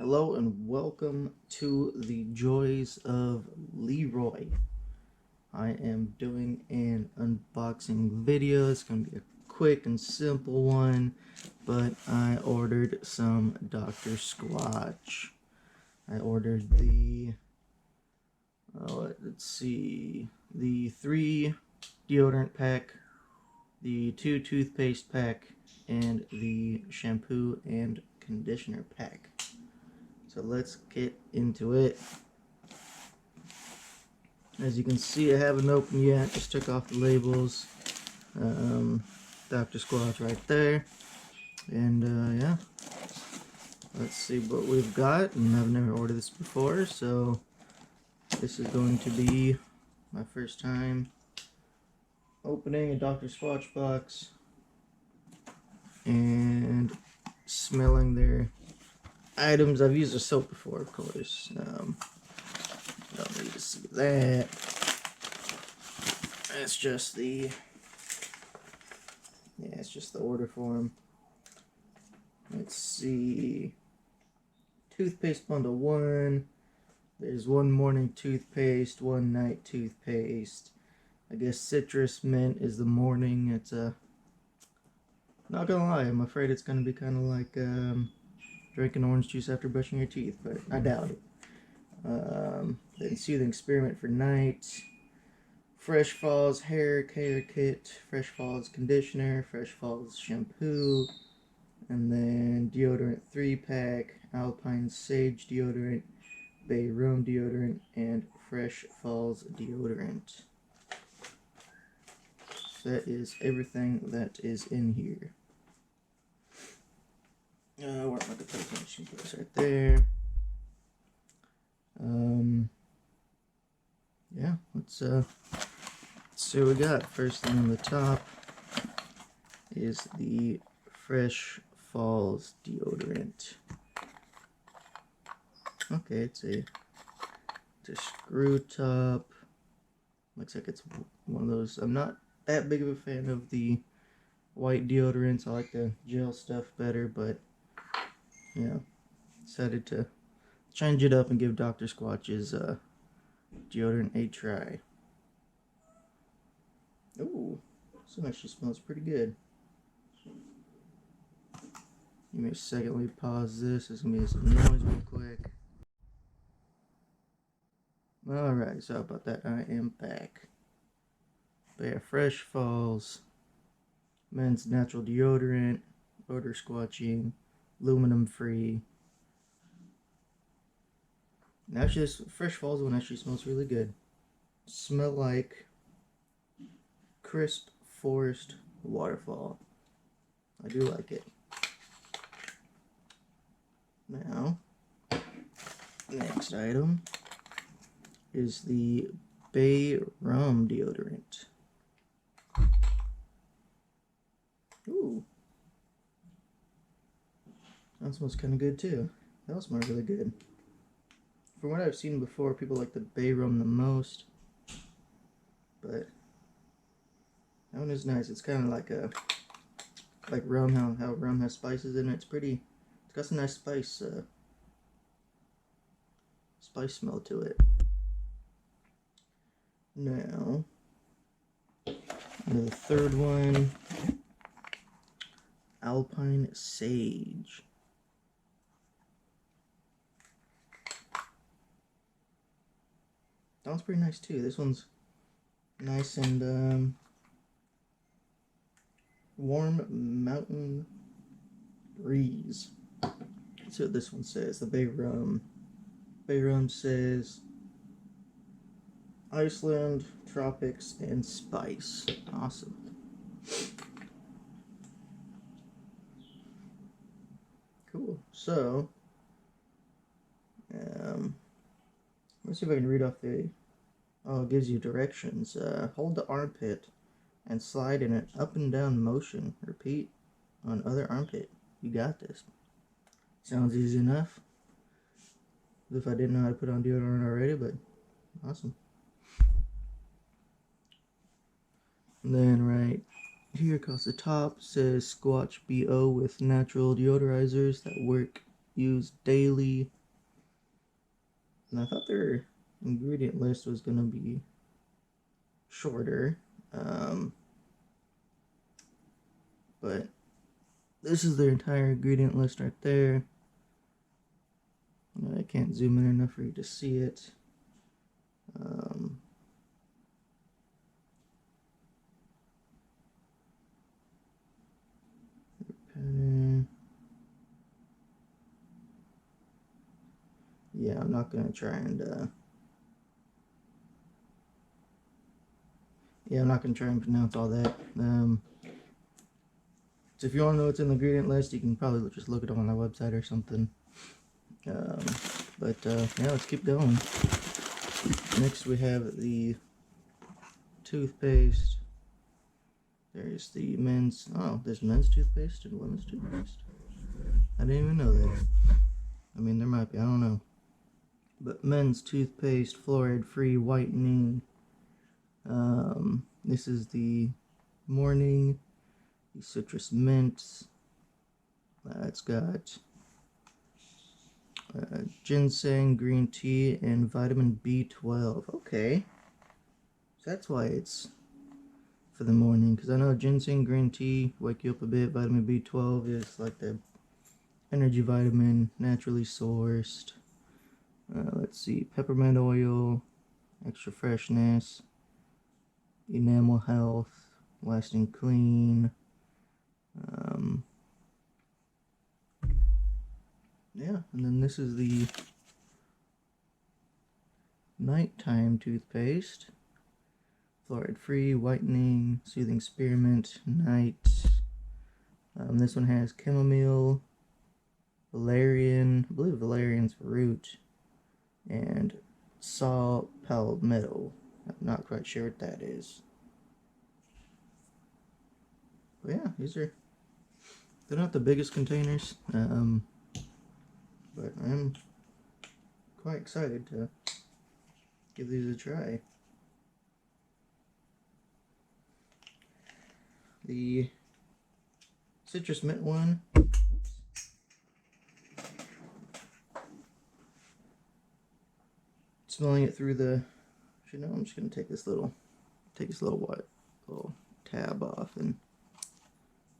Hello and welcome to the Joys of Leroy. I am doing an unboxing video. It's going to be a quick and simple one, but I ordered some Dr.Squatch. I ordered the, the 3 deodorant pack, the 2 toothpaste pack, and the shampoo and conditioner pack. So let's get into it. As you can see, I haven't opened yet. Just took off the labels. Dr.Squatch right there. And yeah, let's see what we've got. And I've never ordered this before, so this is going to be my first time opening a Dr.Squatch box and smelling their items. I've used a soap before, of course. Don't need to see that. It's just the it's just the order form. Let's see. Toothpaste bundle 1. There's 1 morning toothpaste, 1 night toothpaste. I guess citrus mint is the morning. It's not gonna lie, I'm afraid it's gonna be kind of like drinking orange juice after brushing your teeth, but I doubt it. Then Soothing Experiment for night. Fresh Falls hair care kit, Fresh Falls conditioner, Fresh Falls shampoo, and then deodorant 3-pack, Alpine Sage deodorant, Rum Deodorant, and Fresh Falls deodorant. So that is everything that is in here. Where am I going to put it? Put this right there. Yeah, let's see what we got. First thing on the top is the Fresh Falls deodorant. Okay, it's a screw top. Looks like it's one of those. I'm not that big of a fan of the white deodorants. I like the gel stuff better, but yeah, decided to change it up and give Dr.Squatch's deodorant a try. Ooh, this actually smells pretty good. Give me a second, let me pause this. There's gonna be some noise real quick. Alright, so how about that? I am back. But yeah, Fresh Falls men's natural deodorant, odor squatching, aluminum free. And actually, this Fresh Falls one actually smells really good. Smell like crisp forest waterfall. I do like it. Now, next item is the Rum Deodorant. Ooh. That smells kind of good too. That smells really good. From what I've seen before, people like the Rum the most. But that one is nice. It's kind of like rum, how rum has spices in it. It's got some nice spice smell to it. Now, the third one, Alpine Sage. That one's pretty nice too. This one's nice and warm mountain breeze. That's what this one says. The Rum says Iceland, tropics, and spice. Awesome. Cool. So, let's see if I can read off the. Oh, it gives you directions. Hold the armpit and slide in an up and down motion. Repeat on other armpit. You got this. Sounds easy enough. As if I didn't know how to put on deodorant already, but awesome. And then right here across the top says Squatch BO with natural deodorizers that work use daily. And I thought their ingredient list was going to be shorter. But this is their entire ingredient list right there. I can't zoom in enough for you to see it. Yeah, I'm not gonna try and pronounce all that. So if you want to know what's in the ingredient list, you can probably just look it up on their website or something. Yeah, let's keep going. Next we have the toothpaste. There's the men's, there's men's toothpaste and women's toothpaste. I didn't even know that. I mean, there might be, I don't know. But men's toothpaste, fluoride-free whitening. This is the morning, the citrus mints. It's got ginseng, green tea, and vitamin B12. Okay. So that's why it's for the morning. Because I know ginseng, green tea, wake you up a bit. Vitamin B12 is like the energy vitamin, naturally sourced. Let's see, peppermint oil, extra freshness, enamel health, lasting clean. Yeah, and then this is the nighttime toothpaste. Fluoride free, whitening, soothing spearmint, night. This one has chamomile, valerian, I believe valerian's root, and saw palmetto. I'm not quite sure what that is. But yeah, they're not the biggest containers, but I'm quite excited to give these a try. The citrus mint one. Smelling it through the, I'm just gonna take this little tab off and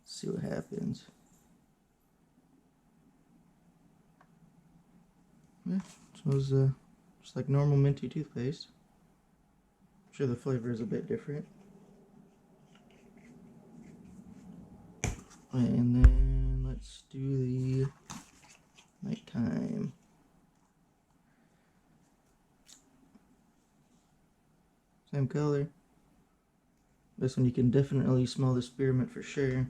see what happens. Yeah, smells just like normal minty toothpaste. I'm sure the flavor is a bit different. And then let's do the nighttime. Same color. This one you can definitely smell the spearmint for sure.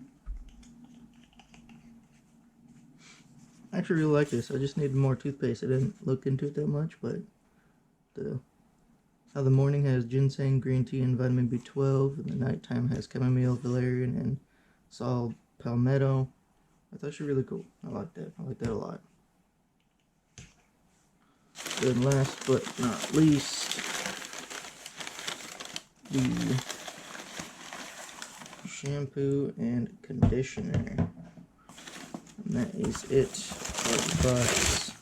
I actually really like this. I just needed more toothpaste. I didn't look into it that much, but how the morning has ginseng, green tea, and vitamin B12, and the nighttime has chamomile, valerian, and saw palmetto. I thought she was really cool. I like that. I like that a lot. Then last but not least, the shampoo and conditioner. And that is it for the box.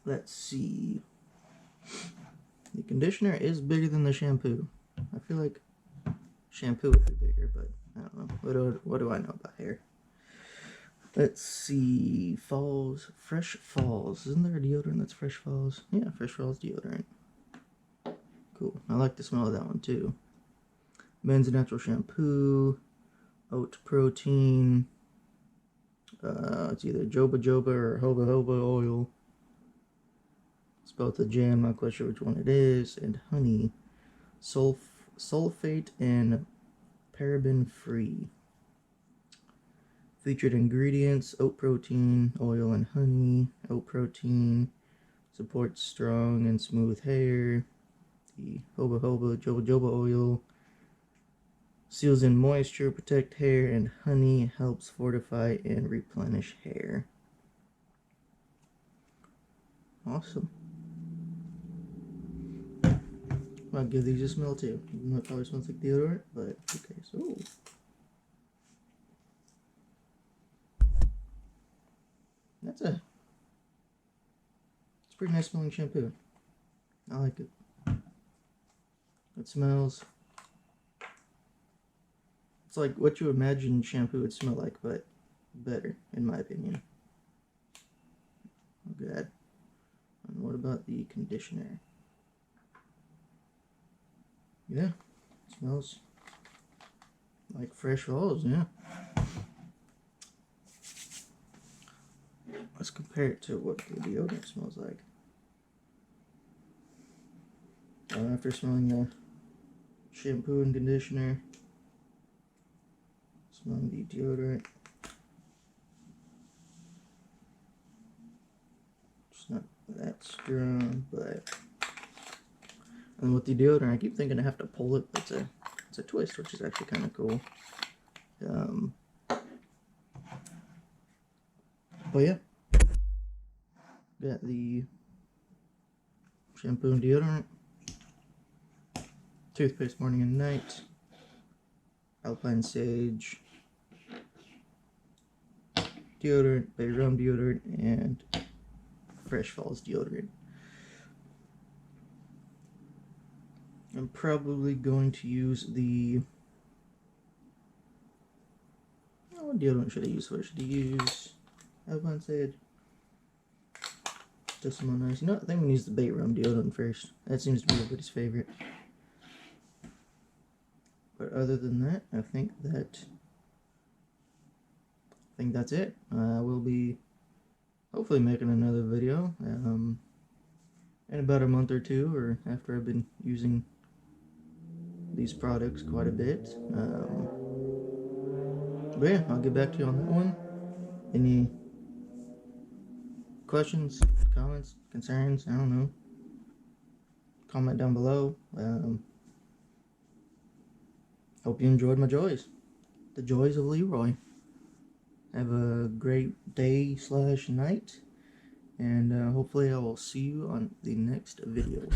Let's see. The conditioner is bigger than the shampoo. I feel like shampoo would be bigger, but I don't know. What do I know about hair? Let's see. Falls. Fresh Falls. Isn't there a deodorant that's Fresh Falls? Yeah, Fresh Falls deodorant. Cool. I like the smell of that one too. Men's natural shampoo. Oat protein. It's either joba joba or hoba hoba oil. Spelled the jam, not quite sure which one it is. And honey. Sulfate and paraben free. Featured ingredients: oat protein, oil, and honey. Oat protein supports strong and smooth hair. The hoba hoba joba joba oil seals in moisture, protect hair, and honey helps fortify and replenish hair. Awesome. I'll give these a smell too. Even though it probably smells like deodorant, but okay, so It's a pretty nice smelling shampoo. I like it. It smells. It's like what you imagine shampoo would smell like, but better, in my opinion. Good. And what about the conditioner? Yeah, it smells like fresh falls, yeah. Let's compare it to what the deodorant smells like. After smelling the shampoo and conditioner, smelling the deodorant. It's not that strong, but and with the deodorant, I keep thinking I have to pull it, but it's a twist, which is actually kind of cool. But yeah, got the shampoo and deodorant, toothpaste morning and night, Alpine Sage, deodorant, Rum Deodorant, and Fresh Falls deodorant. I'm probably going to use the... Oh, what deodorant should I use? What should I use? Alpine Sage. Does smell nice. You know, I think I'm going to use the Rum Deodorant first. That seems to be everybody's favorite. But other than that, I think that's it. I will be hopefully making another video in about a month or two, or after I've been using these products quite a bit. But yeah, I'll get back to you on that one. Any questions, comments, concerns? I don't know. Comment down below. Hope you enjoyed my joys. The joys of Leroy. Have a great day / night. And hopefully I will see you on the next video.